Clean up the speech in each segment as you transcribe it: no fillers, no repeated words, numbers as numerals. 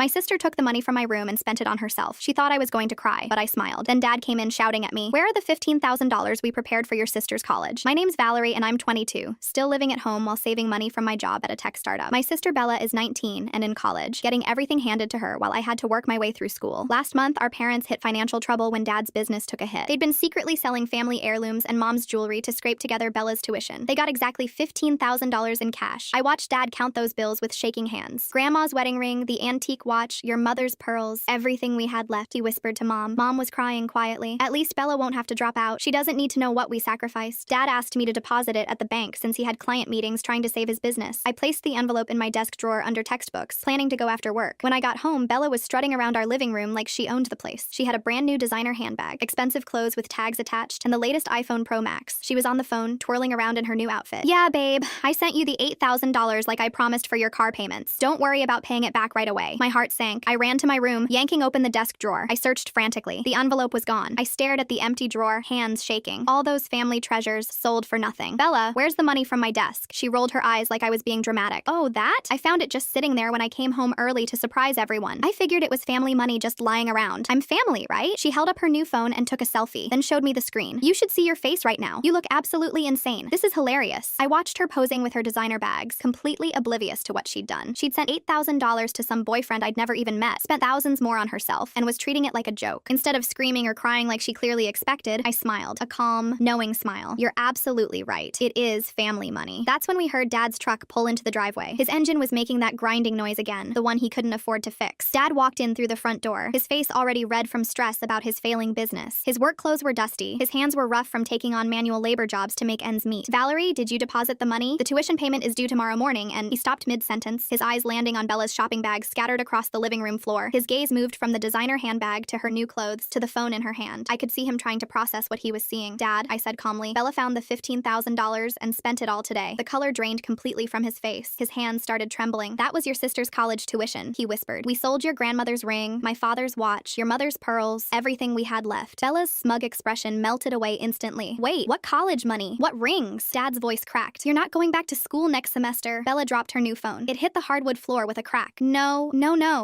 My sister took the money from my room and spent it on herself. She thought I was going to cry, but I smiled. Then Dad came in shouting at me, "Where are the $15,000 we prepared for your sister's college?" My name's Valerie and I'm 22, still living at home while saving money from my job at a tech startup. My sister Bella is 19 and in college, getting everything handed to her while I had to work my way through school. Last month, our parents hit financial trouble when Dad's business took a hit. They'd been secretly selling family heirlooms and Mom's jewelry to scrape together Bella's tuition. They got exactly $15,000 in cash. I watched Dad count those bills with shaking hands. Grandma's wedding ring, the antique watch, your mother's pearls, everything we had left, he whispered to Mom. Mom was crying quietly. At least Bella won't have to drop out. She doesn't need to know what we sacrificed. Dad asked me to deposit it at the bank since he had client meetings trying to save his business. I placed the envelope in my desk drawer under textbooks, planning to go after work. When I got home, Bella was strutting around our living room like she owned the place. She had a brand new designer handbag, expensive clothes with tags attached, and the latest iPhone Pro Max. She was on the phone, twirling around in her new outfit. "Yeah, babe, I sent you the $8,000 like I promised for your car payments. Don't worry about paying it back right away." My heart sank. I ran to my room, yanking open the desk drawer. I searched frantically. The envelope was gone. I stared at the empty drawer, hands shaking. All those family treasures sold for nothing. "Bella, where's the money from my desk?" She rolled her eyes like I was being dramatic. "Oh, that? I found it just sitting there when I came home early to surprise everyone. I figured it was family money just lying around. I'm family, right?" She held up her new phone and took a selfie, then showed me the screen. "You should see your face right now. You look absolutely insane. This is hilarious." I watched her posing with her designer bags, completely oblivious to what she'd done. She'd sent $8,000 to some boyfriend I'd never even met, spent thousands more on herself, and was treating it like a joke. Instead of screaming or crying like she clearly expected, I smiled. A calm, knowing smile. "You're absolutely right. It is family money." That's when we heard Dad's truck pull into the driveway. His engine was making that grinding noise again, the one he couldn't afford to fix. Dad walked in through the front door, his face already red from stress about his failing business. His work clothes were dusty, his hands were rough from taking on manual labor jobs to make ends meet. "Valerie, did you deposit the money? The tuition payment is due tomorrow morning," and he stopped mid-sentence, his eyes landing on Bella's shopping bag scattered across the living room floor. His gaze moved from the designer handbag to her new clothes to the phone in her hand. I could see him trying to process what he was seeing. "Dad," I said calmly, "Bella found the $15,000 and spent it all today." The color drained completely from his face. His hands started trembling. "That was your sister's college tuition," he whispered. "We sold your grandmother's ring, my father's watch, your mother's pearls, everything we had left." Bella's smug expression melted away instantly. "Wait, what college money? What rings?" Dad's voice cracked. "You're not going back to school next semester." Bella dropped her new phone. It hit the hardwood floor with a crack. No,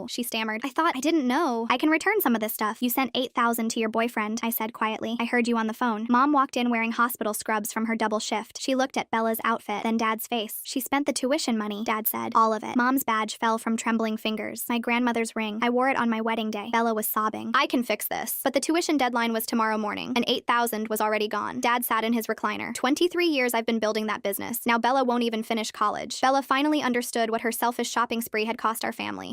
she stammered. I didn't know. I can return some of this stuff." "You sent $8,000 to your boyfriend," I said quietly. "I heard you on the phone." Mom walked in wearing hospital scrubs from her double shift. She looked at Bella's outfit, then Dad's face. "She spent the tuition money," Dad said. "All of it." Mom's badge fell from trembling fingers. "My grandmother's ring. I wore it on my wedding day." Bella was sobbing. "I can fix this." But the tuition deadline was tomorrow morning, and $8,000 was already gone. Dad sat in his recliner. 23 years I've been building that business. Now Bella won't even finish college. Bella finally understood what her selfish shopping spree had cost our family.